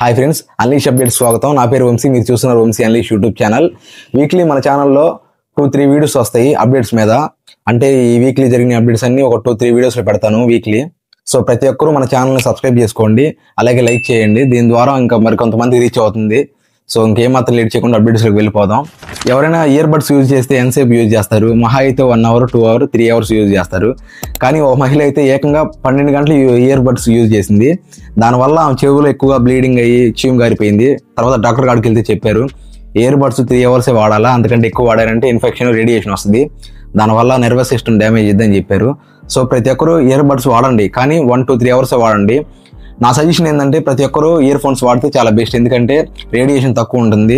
Hi friends, unleash updates స్వాగతం. నా పేరు వంశీ, మీరు చూస్తున్నారు Vamshi unleash YouTube channel. Weekly మన ఛానల్లో 2-3 వీడియోస్ వస్తాయి అప్డేట్స్ మీద. అంటే ఈ వీక్లీ జరిగిన అప్డేట్స్ అన్ని ఒక 2-3 వీడియోస్లో పెడతాను వీక్లీ. సో ప్రతి ఒక్కరూ మన ఛానల్ని సబ్స్క్రైబ్ చేసుకోండి, అలాగే లైక్ చేయండి. దీని ద్వారా ఇంకా మరి కొంతమంది రీచ్ అవుతుంది. సో ఇంకేమాత్రం లేట్ చేయకుండా అప్డేట్స్లోకి వెళ్ళిపోదాం. ఎవరైనా ఇయర్ బడ్స్ యూజ్ చేస్తే ఎంతసేపు యూజ్ చేస్తారు? మహా అయితే 1 అవర్, 2 అవర్, 3 అవర్స్ యూజ్ చేస్తారు. కానీ ఒక మహిళ అయితే ఏకంగా 12 గంటలు ఇయర్ బడ్స్ యూజ్ చేసింది. దానివల్ల ఆమె చెవులో ఎక్కువగా బ్లీడింగ్ అయ్యి చీము గారిపోయింది. తర్వాత డాక్టర్ కాడికి వెళ్తే చెప్పారు, ఇయర్ బడ్స్ 3 అవర్సే వాడాలా, అంతకంటే ఎక్కువ వాడారంటే ఇన్ఫెక్షన్, రేడియేషన్ వస్తుంది, దానివల్ల నర్వస్ సిస్టమ్ డ్యామేజ్ ఇద్దని చెప్పారు. సో ప్రతి ఒక్కరు ఇయర్ బడ్స్ వాడండి, కానీ 1-3 అవర్సే వాడండి. నా సజెషన్ ఏంటంటే ప్రతి ఒక్కరు ఇయర్ ఫోన్స్ వాడితే చాలా బెస్ట్. ఎందుకంటే రేడియేషన్ తక్కువ ఉంటుంది,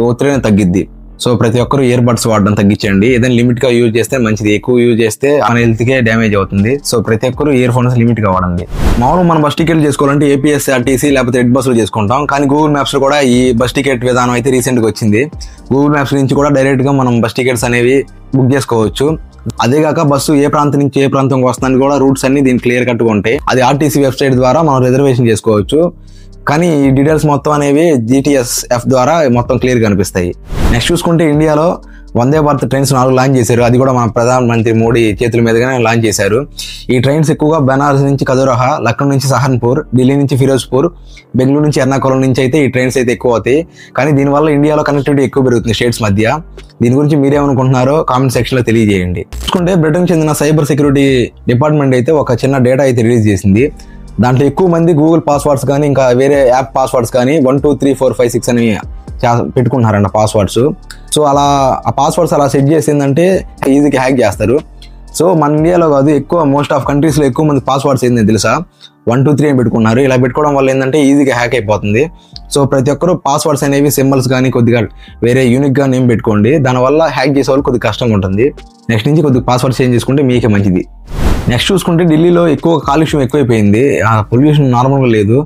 ఒత్తిడి తగ్గిద్ది. సో ప్రతి ఒక్కరు ఇయర్ బడ్స్ వాడడం తగ్గించండి. ఏదైనా లిమిట్గా యూజ్ చేస్తే మంచిది, ఎక్కువ యూజ్ చేస్తే మన హెల్త్కే డ్యామేజ్ అవుతుంది. సో ప్రతి ఒక్కరు ఇయర్ ఫోన్స్ లిమిట్గా వాడండి. మామూలు మనం బస్ టికెట్ చేసుకోవాలంటే ఏపీఎస్ఆర్టీసీ లేకపోతే రెడ్ బస్సులు చేసుకుంటాం. కానీ గూగుల్ మ్యాప్స్లో కూడా ఈ బస్ టికెట్ విధానం అయితే రీసెంట్గా వచ్చింది. గూగుల్ మ్యాప్స్ నుంచి కూడా డైరెక్ట్గా మనం బస్ టికెట్స్ అనేవి బుక్ చేసుకోవచ్చు. అదేగాక బస్సు ఏ ప్రాంతం నుంచి ఏ ప్రాంతంకి వస్తుందని కూడా రూట్స్ అన్ని దీనికి క్లియర్ కట్గా ఉంటాయి. అది ఆర్టీసీ వెబ్సైట్ ద్వారా మనం రిజర్వేషన్ చేసుకోవచ్చు. కానీ ఈ డీటెయిల్స్ మొత్తం అనేవి GTSF ద్వారా మొత్తం క్లియర్గా కనిపిస్తాయి. నెక్స్ట్ చూసుకుంటే ఇండియాలో వందే భారత్ ట్రైన్స్ 4 లాంచ్ చేశారు. అది కూడా మన ప్రధానమంత్రి మోడీ చేతుల మీదుగానే లాంచ్ చేశారు. ఈ ట్రైన్స్ ఎక్కువగా బెనారస్ నుంచి ఖజురహో, లక్నో నుంచి సహరన్పూర్, ఢిల్లీ నుంచి ఫిరోజ్పూర్, బెంగళూరు నుంచి ఎర్నాకుళం నుంచి అయితే ఈ ట్రైన్స్ అయితే ఎక్కువ అవుతాయి. కానీ దీనివల్ల ఇండియాలో కనెక్టివిటీ ఎక్కువ పెరుగుతుంది స్టేట్స్ మధ్య. దీని గురించి మీరేమనుకుంటున్నారో కామెంట్ సెక్షన్లో తెలియజేయండి. చూసుకుంటే బ్రిటన్ చెందిన సైబర్ సెక్యూరిటీ డిపార్ట్మెంట్ అయితే ఒక చిన్న డేటా అయితే రిలీజ్ చేసింది. దాంట్లో ఎక్కువ మంది గూగుల్ పాస్వర్డ్స్ కానీ ఇంకా వేరే యాప్ పాస్వర్డ్స్ కానీ 1 2 3 4 5 6 అని పెట్టుకుంటున్నారంట పాస్వర్డ్స్. సో అలా ఆ పాస్వర్డ్స్ అలా సెట్ చేసిందంటే ఈజీగా హ్యాక్ చేస్తారు. సో మన ఇండియాలో కాదు, ఎక్కువ మోస్ట్ ఆఫ్ కంట్రీస్లో ఎక్కువ మంది పాస్వర్డ్స్ ఏంటంటే తెలుసా 1 2 3 అని పెట్టుకున్నారు. ఇలా పెట్టుకోవడం వల్ల ఏంటంటే ఈజీగా హ్యాక్ అయిపోతుంది. సో ప్రతి ఒక్కరు పాస్వర్డ్స్ అనేవి సింబల్స్ కానీ కొద్దిగా వేరే యూనిక్గా నేమ్ పెట్టుకోండి. దానివల్ల హ్యాక్ చేసే వాళ్ళు కొద్దిగా కష్టంగా ఉంటుంది. నెక్స్ట్ నుంచి కొద్దిగా పాస్వర్డ్ చేంజ్ చేసుకుంటే మీకే మంచిది. నెక్స్ట్ చూసుకుంటే ఢిల్లీలో ఎక్కువ కాలుష్యం ఎక్కువైపోయింది. పొల్యూషన్ నార్మల్గా లేదు.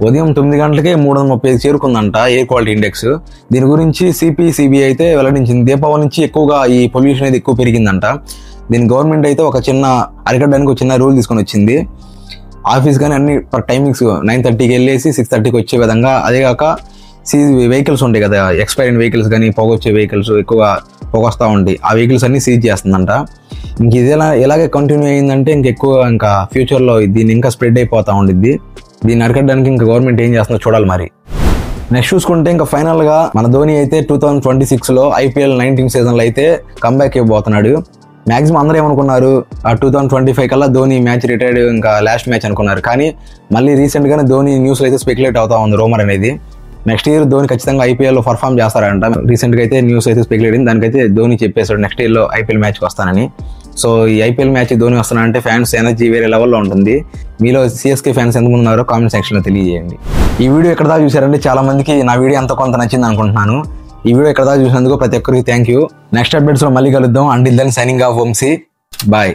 ఉదయం 9 గంటలకే 335 చేరుకుందంట ఎయిర్ క్వాలిటీ ఇండెక్స్. దీని గురించి CPCB అయితే వెల్లడించింది. దీపావళి నుంచి ఎక్కువగా ఈ పొల్యూషన్ అయితే ఎక్కువ పెరిగిందంట. దీని గవర్నమెంట్ అయితే ఒక చిన్న అరికట్టడానికి ఒక చిన్న రూల్ తీసుకొని వచ్చింది. ఆఫీస్ కానీ అన్ని టైమింగ్స్ 9:30కి వెళ్ళేసి 6:30కి వచ్చే విధంగా. అదేగాక వెహికల్స్ ఉంటాయి కదా, ఎక్స్పైర్డ్ వెహికల్స్ కానీ పొగొచ్చే వెహికల్స్ ఎక్కువగా పొగొస్తూ ఉంటాయి, ఆ వెహికల్స్ అన్ని సీజ్ చేస్తుందంట. ఇంక ఇది ఎలాగే కంటిన్యూ అయ్యిందంటే ఇంకెక్కువ ఇంకా ఫ్యూచర్లో దీన్ని ఇంకా స్ప్రెడ్ అయిపోతూ ఉండిద్ది. దీన్ని అరికట్టడానికి ఇంకా గవర్నమెంట్ ఏం చేస్తుందో చూడాలి మరి. నెక్స్ట్ చూసుకుంటే ఇంకా ఫైనల్గా మన ధోని అయితే 2026లో IPL 19 సీజన్లో అయితే కంబ్యాక్ ఇవ్వబోతున్నాడు. మ్యాక్సిమం అందరూ ఏమనుకున్నారు, 2025 కల్లా ధోని మ్యాచ్ రిటైర్డ్, ఇంకా లాస్ట్ మ్యాచ్ అనుకున్నారు. కానీ మళ్ళీ రీసెంట్గానే ధోని న్యూస్లో అయితే స్పెక్యులేట్ అవుతా ఉంది, రూమర్ అనేది. నెక్స్ట్ ఇయర్ ధోని ఖచ్చితంగా IPLలో పర్ఫామ్ చేస్తారంట. రీసెంట్గా అయితే న్యూస్ అయితే స్పెక్యులేట్ అయింది. దానికైతే ధోని చెప్పేశాడు నెక్స్ట్ ఇయర్లో IPL మ్యాచ్కి వస్తానని. సో ఈ IPL మ్యాచ్ ధోని వస్తానంటే ఫ్యాన్స్ ఎనర్జీ వేరే లెవెల్లో ఉంటుంది. మీలో CSK ఫ్యాన్స్ ఎంతమంది ఉన్నారో కామెంట్ సెక్షన్లో తెలియజేయండి. ఈ వీడియో ఎక్కడ దాకా చూసారంటే చాలా మందికి నా వీడియో ఎంతో కొంత నచ్చింది అనుకుంటున్నాను. ఈ వీడియో ఎక్కడ దాకా చూసినందుకు ప్రతి ఒక్కరికి థ్యాంక్ యూ. నెక్స్ట్ అప్డేట్స్లో మళ్ళీ కలుద్దాం. Until then signing off Vamshi. Bye.